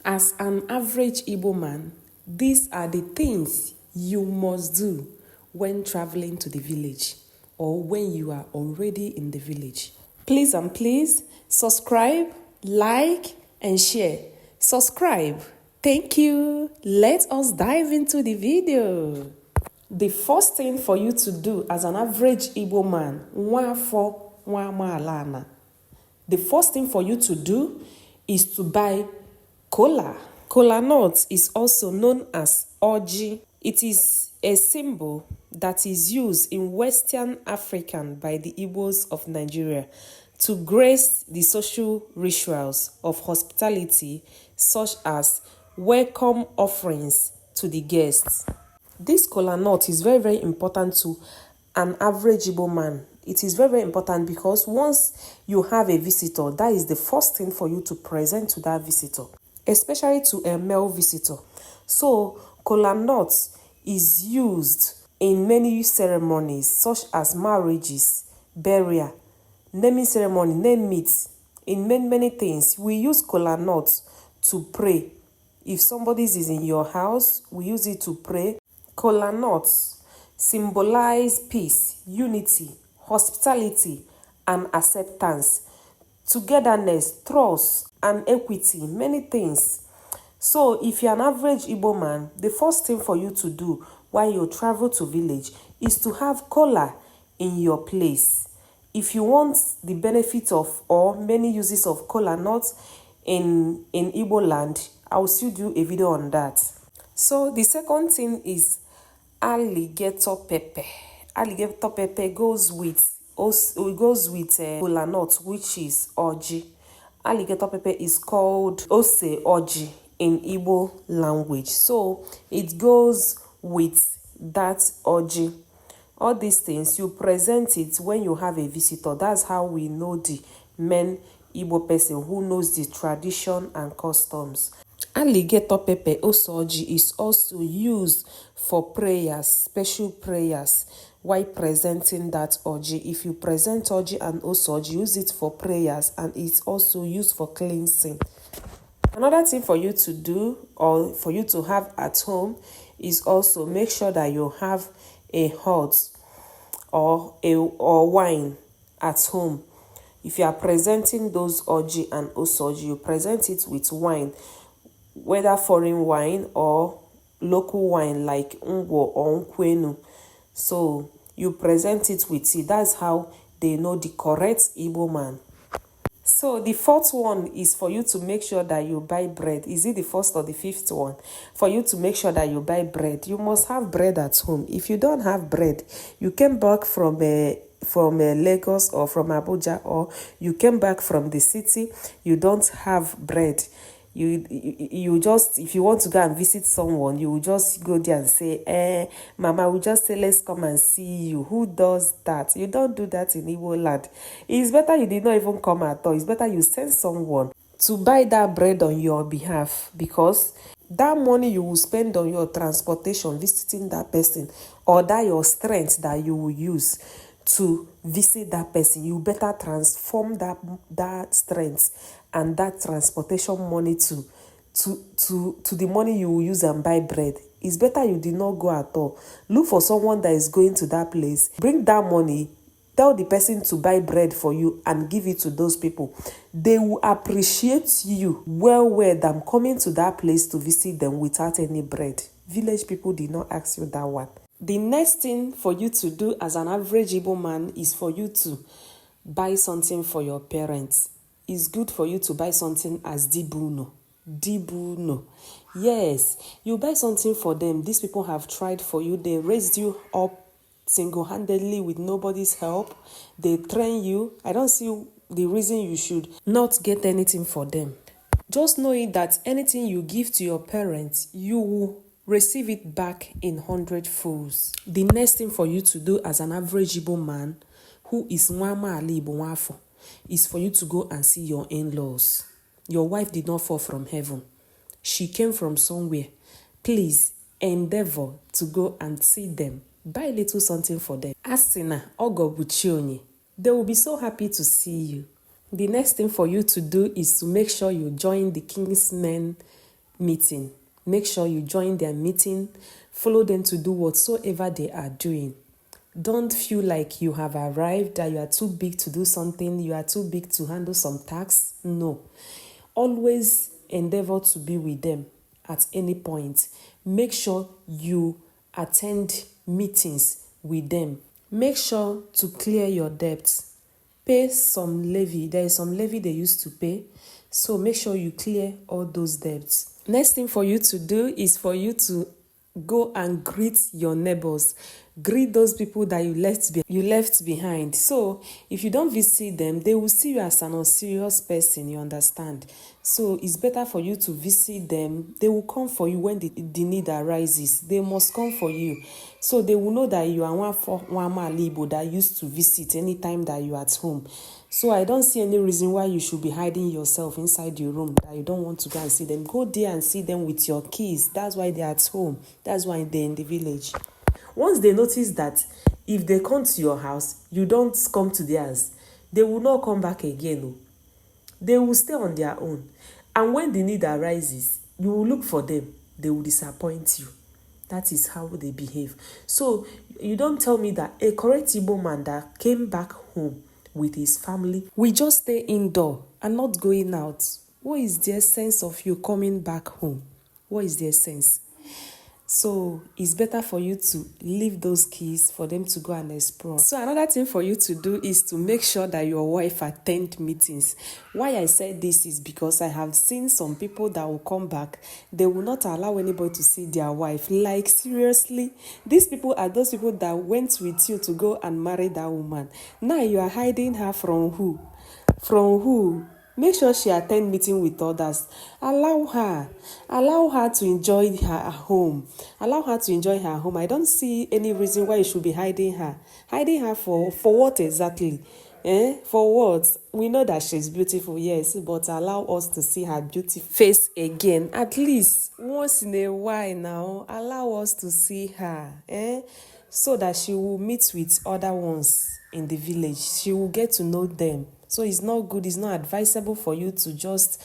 As an average Igbo man, these are the things you must do when traveling to the village or when you are already in the village. Please and please subscribe, like, and share. Subscribe. Thank you. Let us dive into the video. The first thing for you to do as an average Igbo man, the first thing for you to do is to buy kola. Kola nut is also known as orji. It is a symbol that is used in Western African by the Igbos of Nigeria to grace the social rituals of hospitality, such as welcome offerings to the guests. This kola nut is very, very important to an average Igbo man. It is very, very important because once you have a visitor, that is the first thing for you to present to that visitor, especially to a male visitor. So, kola nut is used in many ceremonies such as marriages, burial, naming ceremony, name meet, in many, many things. We use kola nut to pray. If somebody is in your house, we use it to pray. Kola nuts symbolize peace, unity, hospitality, and acceptance, togetherness, trust, and equity, many things. So if you're an average Igbo man, the first thing for you to do while you travel to village is to have kola in your place. If you want the benefit of or many uses of kola nuts in Igbo land, I will still do a video on that. So the second thing is alligator pepper. Alligator pepper goes with kola nut, which is orji. Alligator pepper is called ose orji in Igbo language. So it goes with that orji. All these things, you present it when you have a visitor. That's how we know the main Igbo person who knows the tradition and customs. Alligator pepper osoji is also used for prayers, special prayers, while presenting that orji. If you present orji and osoji, use it for prayers, and it's also used for cleansing. Another thing for you to do or for you to have at home is also make sure that you have a hot or wine at home. If you are presenting those orji and osoji, you present it with wine, whether foreign wine or local wine like ngwo or nkwenu. So you present it with it. That's how they know the correct Igbo man. So the fourth one is for you to make sure that you buy bread. Is it the first or the fifth one? For you to make sure that you buy bread, you must have bread at home. If you don't have bread, you came back from Lagos or from Abuja, or you came back from the city, you don't have bread. You just, if you want to go and visit someone, you will just go there and say, mama, we just say, let's come and see you. Who does that? You don't do that in Igbo land. It's better you did not even come at all. It's better you send someone to buy that bread on your behalf, because that money you will spend on your transportation, visiting that person, or that your strength that you will use to visit that person, you better transform that strength and that transportation money to the money you will use and buy bread. It's better you did not go at all. Look for someone that is going to that place. Bring that money. Tell the person to buy bread for you and give it to those people. They will appreciate you well than coming to that place to visit them without any bread. Village people did not ask you that one. The next thing for you to do as an average Igbo man is for you to buy something for your parents. It's good for you to buy something as dibuno. Dibuno. Yes, you buy something for them. These people have tried for you. They raised you up single-handedly with nobody's help. They train you. I don't see the reason you should not get anything for them. Just knowing that anything you give to your parents, you will receive it back in 100 folds. The next thing for you to do as an average Igbo man who is Nwama Ali Igbo Nwafo is for you to go and see your in-laws. Your wife did not fall from heaven. She came from somewhere. Please endeavor to go and see them. Buy a little something for them. Asina Ogo Buchionye. They will be so happy to see you. The next thing for you to do is to make sure you join the Kingsmen meeting. Make sure you join their meeting. Follow them to do whatsoever they are doing. Don't feel like you have arrived, that you are too big to do something, you are too big to handle some tasks. No. Always endeavor to be with them at any point. Make sure you attend meetings with them. Make sure to clear your debts. Pay some levy. There is some levy they used to pay. So make sure you clear all those debts. Next thing for you to do is for you to go and greet your neighbors. Greet those people that you left behind. So if you don't visit them, they will see you as an unserious person, you understand? So it's better for you to visit them. They will come for you when the need arises. They must come for you. So they will know that you are one Igbo that used to visit anytime that you are at home. So I don't see any reason why you should be hiding yourself inside your room, that you don't want to go and see them. Go there and see them with your keys. That's why they're at home. That's why they're in the village. Once they notice that if they come to your house, you don't come to theirs, they will not come back again. They will stay on their own. And when the need arises, you will look for them. They will disappoint you. That is how they behave. So you don't tell me that a correct Igbo man that came back home with his family, we just stay indoor and not going out. What is the essence of you coming back home? What is the essence? So it's better for you to leave those keys for them to go and explore. So another thing for you to do is to make sure that your wife attend meetings. Why I said this is because I have seen some people that will come back. They will not allow anybody to see their wife. Like, seriously? These people are those people that went with you to go and marry that woman. Now you are hiding her from who? From who? Make sure she attend meeting with others. Allow her to enjoy her home. Allow her to enjoy her home. I don't see any reason why you should be hiding her. Hiding her for what exactly? For what? We know that she's beautiful, yes, but allow us to see her beautiful face again. At least once in a while now, allow us to see her. So that she will meet with other ones in the village. She will get to know them. So it's not good, it's not advisable for you to just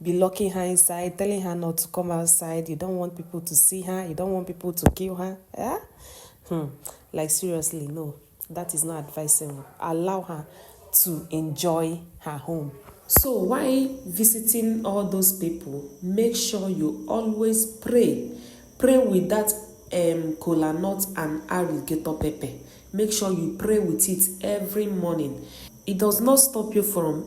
be locking her inside, telling her not to come outside. You don't want people to see her. You don't want people to kill her. Like, seriously, no. That is not advisable. Allow her to enjoy her home. So while visiting all those people, make sure you always pray. Pray with that kola nut and alligator pepper. Make sure you pray with it every morning. It does not stop you from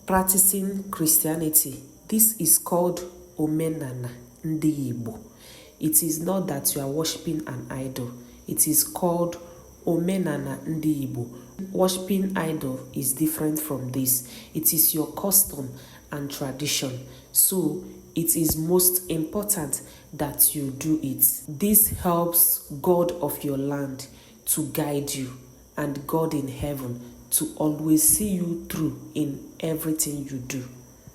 practicing Christianity. This is called omenana ndi Igbo. It is not that you are worshiping an idol. It is called omenana ndi Igbo. Worshiping idol is different from this. It is your custom and tradition. So it is most important that you do it. This helps God of your land to guide you, and God in heaven to always see you through in everything you do.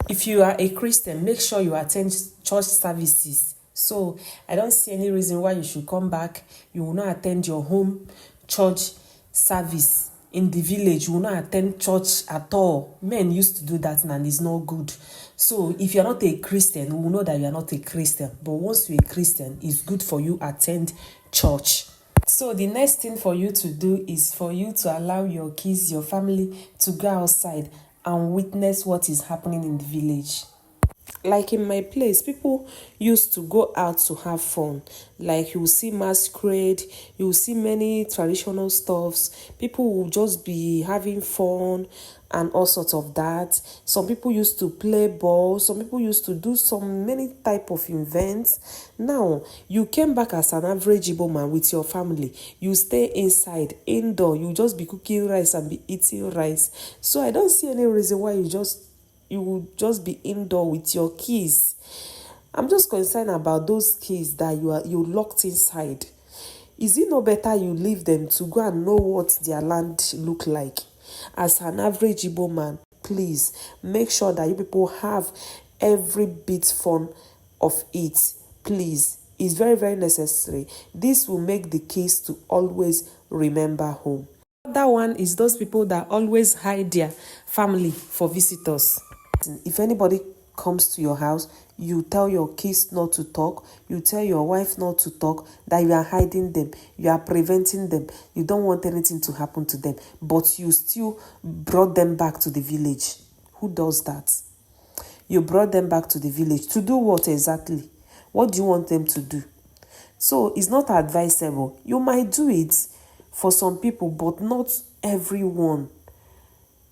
If you are a Christian, make sure you attend church services. So I don't see any reason why you should come back. You will not attend your home church service in the village. You will not attend church at all. Men used to do that and it's not good. So if you're not a Christian, we will know that you're not a Christian. But once you're a Christian, it's good for you to attend church. So the next thing for you to do is for you to allow your kids, your family, to go outside and witness what is happening in the village. Like in my place, people used to go out to have fun. Like, you will see masquerade, you will see many traditional stuffs. People will just be having fun and all sorts of that. Some people used to play ball. Some people used to do many type of events. Now, you came back as an average Igbo man with your family. You stay inside, indoor. You just be cooking rice and be eating rice. So I don't see any reason why you will just be indoor with your keys. I'm just concerned about those keys that you locked inside. Is it no better you leave them to go and know what their land look like? As an average Igbo man, please make sure that you people have every bit fun of it. Please, it's very, very necessary. This will make the kids to always remember home. That one is those people that always hide their family for visitors. If anybody comes to your house, you tell your kids not to talk, you tell your wife not to talk, that you are hiding them, you are preventing them, you don't want anything to happen to them, but you still brought them back to the village. Who does that? You brought them back to the village to do what exactly? What do you want them to do? So it's not advisable. You might do it for some people, but not everyone.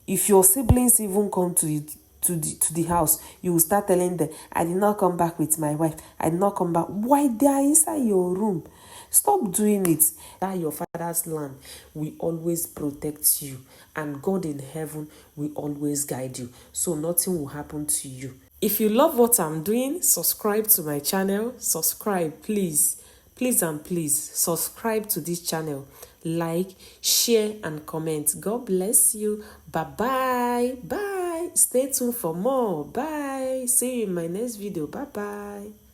If your siblings even come to the house, you will start telling them, I did not come back with my wife, I did not come back. Why? They are inside your room. Stop doing it. That your father's land will always protect you, and God in heaven will always guide you, so nothing will happen to you. If you love what I'm doing, subscribe to my channel. Subscribe, please. Please and please subscribe to this channel. Like, share, and comment. God bless you. Bye-bye. Bye. Stay tuned for more. Bye. See you in my next video. Bye-bye.